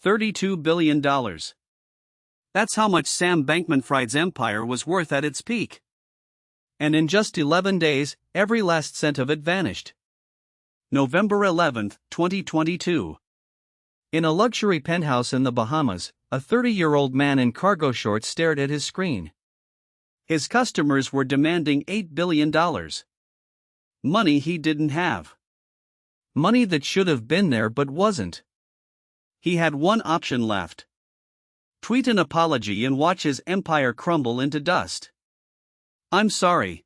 $32 billion. That's how much Sam Bankman-Fried's empire was worth at its peak. And in just 11 days, every last cent of it vanished. November 11, 2022. In a luxury penthouse in the Bahamas, a 30-year-old man in cargo shorts stared at his screen. His customers were demanding $8 billion. Money he didn't have. Money that should have been there but wasn't. He had one option left. Tweet an apology and watch his empire crumble into dust. "I'm sorry.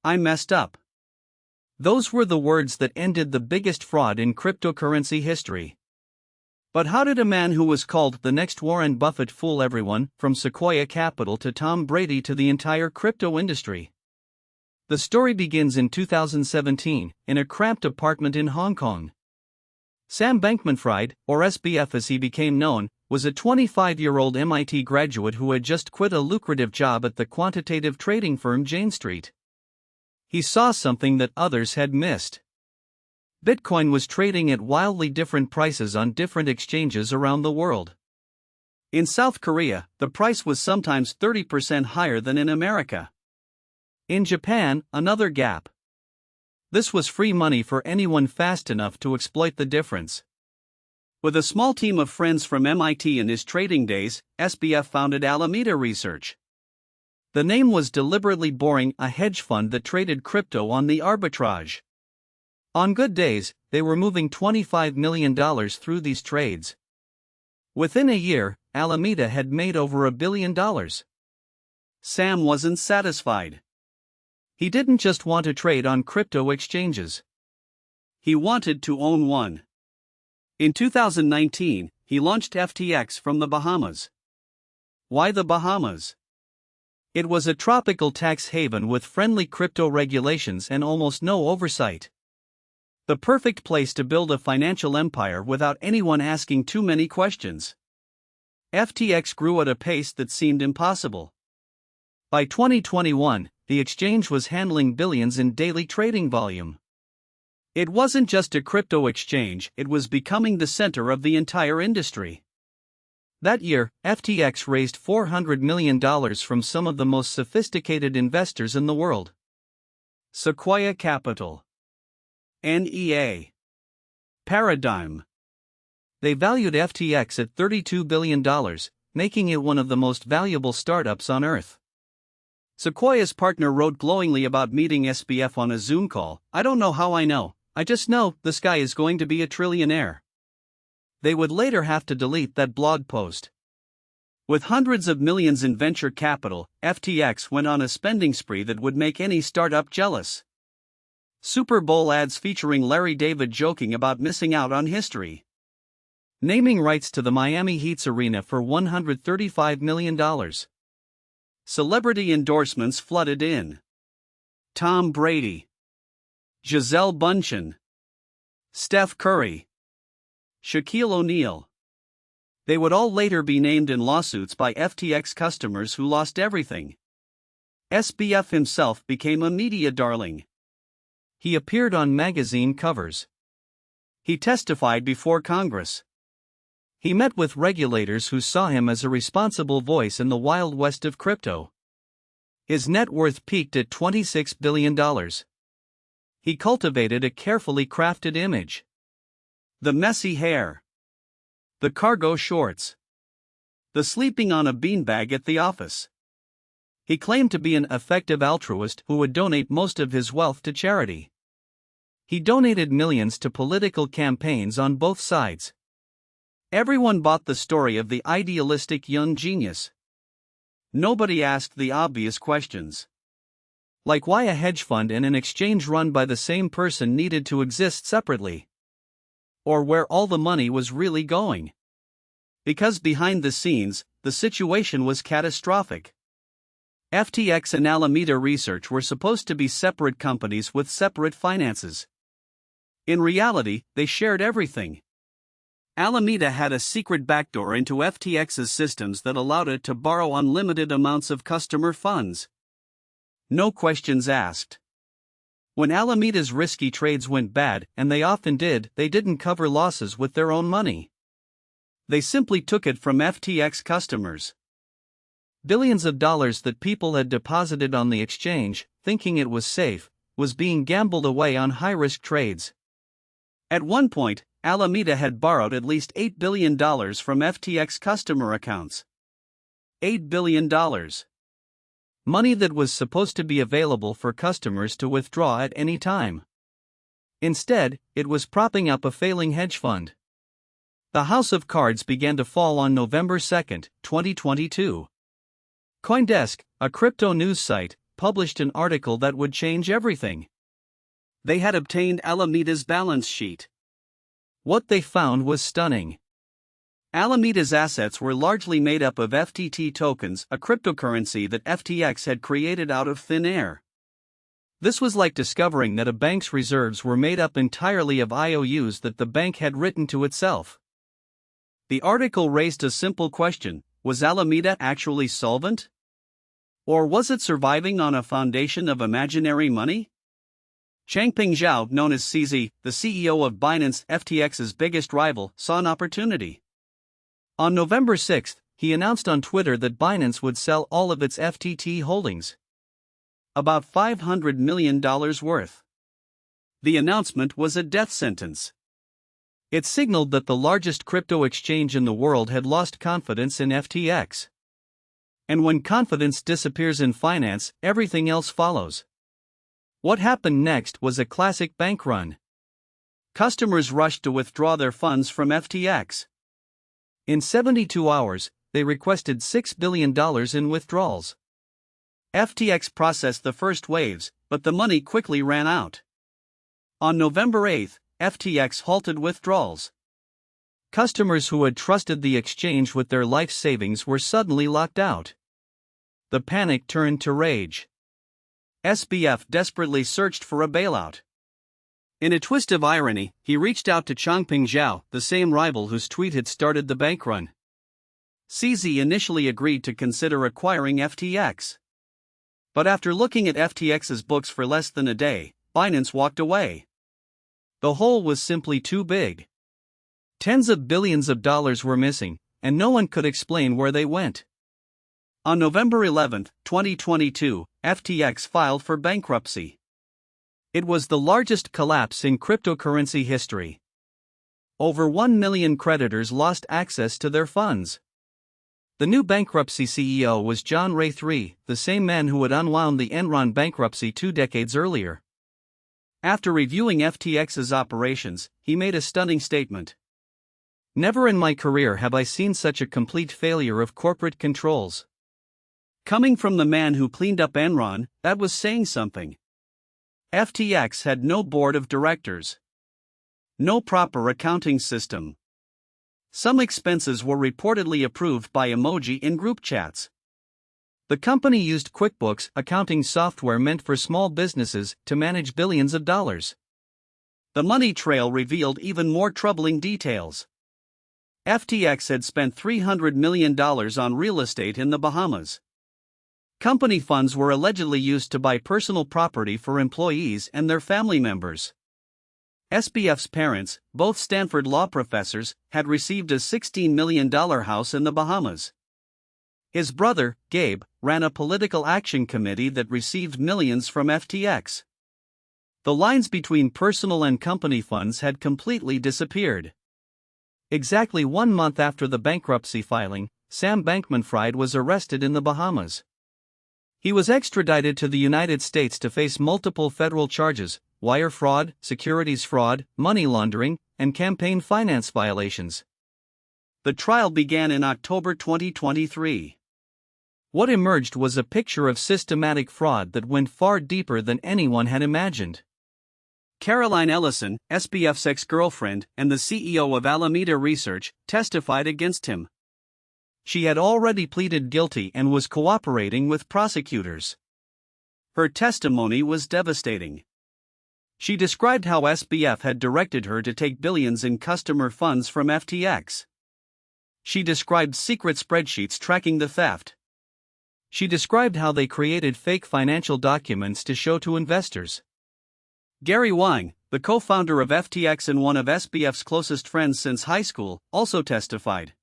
I messed up." Those were the words that ended the biggest fraud in cryptocurrency history. But how did a man who was called the next Warren Buffett fool everyone, from Sequoia Capital to Tom Brady to the entire crypto industry? The story begins in 2017, in a cramped apartment in Hong Kong. Sam Bankman-Fried, or SBF as he became known, was a 25-year-old MIT graduate who had just quit a lucrative job at the quantitative trading firm Jane Street. He saw something that others had missed. Bitcoin was trading at wildly different prices on different exchanges around the world. In South Korea, the price was sometimes 30% higher than in America. In Japan, another gap. This was free money for anyone fast enough to exploit the difference. With a small team of friends from MIT in his trading days, SBF founded Alameda Research. The name was deliberately boring, a hedge fund that traded crypto on the arbitrage. On good days, they were moving $25 million through these trades. Within a year, Alameda had made over $1 billion. Sam wasn't satisfied. He didn't just want to trade on crypto exchanges. He wanted to own one. In 2019, he launched FTX from the Bahamas. Why the Bahamas? It was a tropical tax haven with friendly crypto regulations and almost no oversight. The perfect place to build a financial empire without anyone asking too many questions. FTX grew at a pace that seemed impossible. By 2021, the exchange was handling billions in daily trading volume. It wasn't just a crypto exchange, it was becoming the center of the entire industry. That year, FTX raised $400 million from some of the most sophisticated investors in the world. Sequoia Capital, NEA, Paradigm. They valued FTX at $32 billion, making it one of the most valuable startups on earth. Sequoia's partner wrote glowingly about meeting SBF on a Zoom call. "I don't know how I know. I just know this guy is going to be a trillionaire." They would later have to delete that blog post. With hundreds of millions in venture capital, FTX went on a spending spree that would make any startup jealous. Super Bowl ads featuring Larry David joking about missing out on history. Naming rights to the Miami Heat's arena for $135 million. Celebrity endorsements flooded in. Tom Brady, Gisele Bündchen, Steph Curry, Shaquille O'Neal. They would all later be named in lawsuits by FTX customers who lost everything. SBF himself became a media darling. He appeared on magazine covers. He testified before Congress. He met with regulators who saw him as a responsible voice in the Wild West of crypto. His net worth peaked at $26 billion. He cultivated a carefully crafted image. The messy hair. The cargo shorts. The sleeping on a beanbag at the office. He claimed to be an effective altruist who would donate most of his wealth to charity. He donated millions to political campaigns on both sides. Everyone bought the story of the idealistic young genius. Nobody asked the obvious questions. Like why a hedge fund and an exchange run by the same person needed to exist separately. Or where all the money was really going. Because behind the scenes, the situation was catastrophic. FTX and Alameda Research were supposed to be separate companies with separate finances. In reality, they shared everything. Alameda had a secret backdoor into FTX's systems that allowed it to borrow unlimited amounts of customer funds. No questions asked. When Alameda's risky trades went bad, and they often did, they didn't cover losses with their own money. They simply took it from FTX customers. Billions of dollars that people had deposited on the exchange, thinking it was safe, was being gambled away on high-risk trades. At one point, Alameda had borrowed at least $8 billion from FTX customer accounts. $8 billion. Money that was supposed to be available for customers to withdraw at any time. Instead, it was propping up a failing hedge fund. The house of cards began to fall on November 2, 2022. CoinDesk, a crypto news site, published an article that would change everything. They had obtained Alameda's balance sheet. What they found was stunning. Alameda's assets were largely made up of FTT tokens, a cryptocurrency that FTX had created out of thin air. This was like discovering that a bank's reserves were made up entirely of IOUs that the bank had written to itself. The article raised a simple question: was Alameda actually solvent? Or was it surviving on a foundation of imaginary money? Changpeng Zhao, known as CZ, the CEO of Binance, FTX's biggest rival, saw an opportunity. On November 6, he announced on Twitter that Binance would sell all of its FTT holdings. About $500 million worth. The announcement was a death sentence. It signaled that the largest crypto exchange in the world had lost confidence in FTX. And when confidence disappears in finance, everything else follows. What happened next was a classic bank run. Customers rushed to withdraw their funds from FTX. In 72 hours, they requested $6 billion in withdrawals. FTX processed the first waves, but the money quickly ran out. On November 8, FTX halted withdrawals. Customers who had trusted the exchange with their life savings were suddenly locked out. The panic turned to rage. SBF desperately searched for a bailout. In a twist of irony, he reached out to Changpeng Zhao, the same rival whose tweet had started the bank run. CZ initially agreed to consider acquiring FTX. But after looking at FTX's books for less than a day, Binance walked away. The hole was simply too big. Tens of billions of dollars were missing, and no one could explain where they went. On November 11, 2022, FTX filed for bankruptcy. It was the largest collapse in cryptocurrency history. Over 1 million creditors lost access to their funds. The new bankruptcy CEO was John Ray III, the same man who had unwound the Enron bankruptcy 2 decades earlier. After reviewing FTX's operations, he made a stunning statement. "Never in my career have I seen such a complete failure of corporate controls." Coming from the man who cleaned up Enron, that was saying something. FTX had no board of directors. No proper accounting system. Some expenses were reportedly approved by emoji in group chats. The company used QuickBooks, accounting software meant for small businesses, to manage billions of dollars. The money trail revealed even more troubling details. FTX had spent $300 million on real estate in the Bahamas. Company funds were allegedly used to buy personal property for employees and their family members. SBF's parents, both Stanford law professors, had received a $16 million house in the Bahamas. His brother, Gabe, ran a political action committee that received millions from FTX. The lines between personal and company funds had completely disappeared. Exactly 1 month after the bankruptcy filing, Sam Bankman-Fried was arrested in the Bahamas. He was extradited to the United States to face multiple federal charges: wire fraud, securities fraud, money laundering, and campaign finance violations. The trial began in October 2023. What emerged was a picture of systematic fraud that went far deeper than anyone had imagined. Caroline Ellison, SBF's ex-girlfriend and the CEO of Alameda Research, testified against him. She had already pleaded guilty and was cooperating with prosecutors. Her testimony was devastating. She described how SBF had directed her to take billions in customer funds from FTX. She described secret spreadsheets tracking the theft. She described how they created fake financial documents to show to investors. Gary Wang, the co-founder of FTX and one of SBF's closest friends since high school, also testified.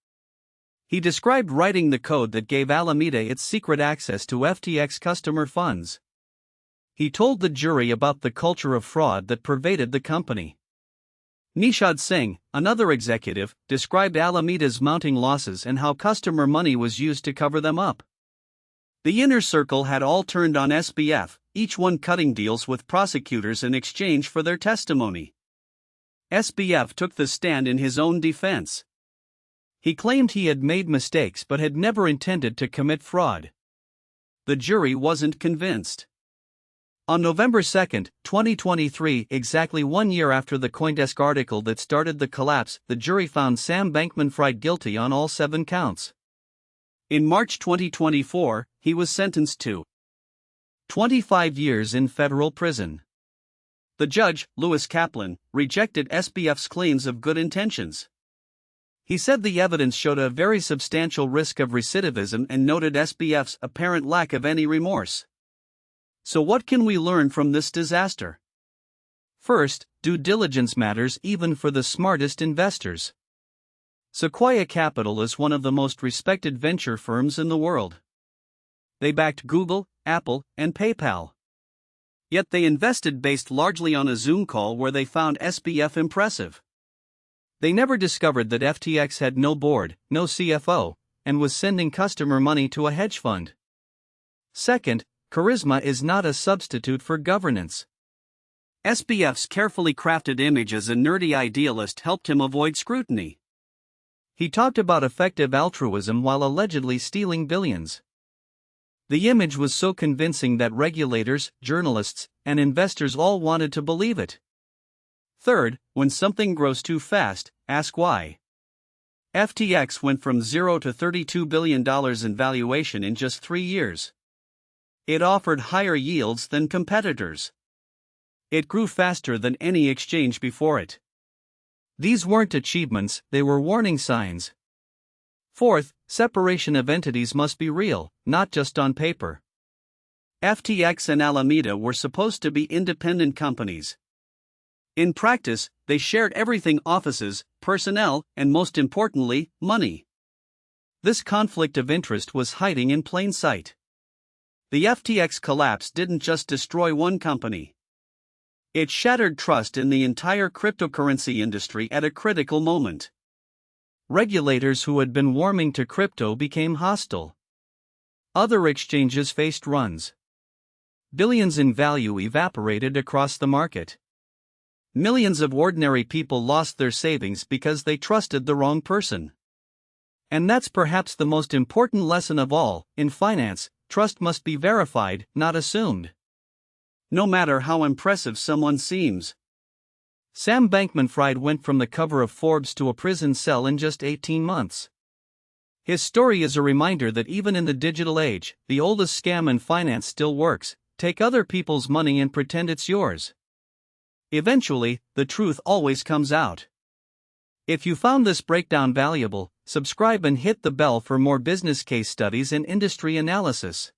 He described writing the code that gave Alameda its secret access to FTX customer funds. He told the jury about the culture of fraud that pervaded the company. Nishad Singh, another executive, described Alameda's mounting losses and how customer money was used to cover them up. The inner circle had all turned on SBF, each one cutting deals with prosecutors in exchange for their testimony. SBF took the stand in his own defense. He claimed he had made mistakes but had never intended to commit fraud. The jury wasn't convinced. On November 2, 2023, exactly 1 year after the CoinDesk article that started the collapse, the jury found Sam Bankman-Fried guilty on all 7 counts. In March 2024, he was sentenced to 25 years in federal prison. The judge, Louis Kaplan, rejected SBF's claims of good intentions. He said the evidence showed a very substantial risk of recidivism and noted SBF's apparent lack of any remorse. So what can we learn from this disaster? First, due diligence matters even for the smartest investors. Sequoia Capital is one of the most respected venture firms in the world. They backed Google, Apple, and PayPal. Yet they invested based largely on a Zoom call where they found SBF impressive. They never discovered that FTX had no board, no CFO, and was sending customer money to a hedge fund. Second, charisma is not a substitute for governance. SBF's carefully crafted image as a nerdy idealist helped him avoid scrutiny. He talked about effective altruism while allegedly stealing billions. The image was so convincing that regulators, journalists, and investors all wanted to believe it. Third, when something grows too fast, ask why. FTX went from $0 to $32 billion in valuation in just 3 years. It offered higher yields than competitors. It grew faster than any exchange before it. These weren't achievements, they were warning signs. Fourth, separation of entities must be real, not just on paper. FTX and Alameda were supposed to be independent companies. In practice, they shared everything: offices, personnel, and most importantly, money. This conflict of interest was hiding in plain sight. The FTX collapse didn't just destroy one company. It shattered trust in the entire cryptocurrency industry at a critical moment. Regulators who had been warming to crypto became hostile. Other exchanges faced runs. Billions in value evaporated across the market. Millions of ordinary people lost their savings because they trusted the wrong person. And that's perhaps the most important lesson of all: in finance, trust must be verified, not assumed. No matter how impressive someone seems. Sam Bankman-Fried went from the cover of Forbes to a prison cell in just 18 months. His story is a reminder that even in the digital age, the oldest scam in finance still works: take other people's money and pretend it's yours. Eventually, the truth always comes out. If you found this breakdown valuable, subscribe and hit the bell for more business case studies and industry analysis.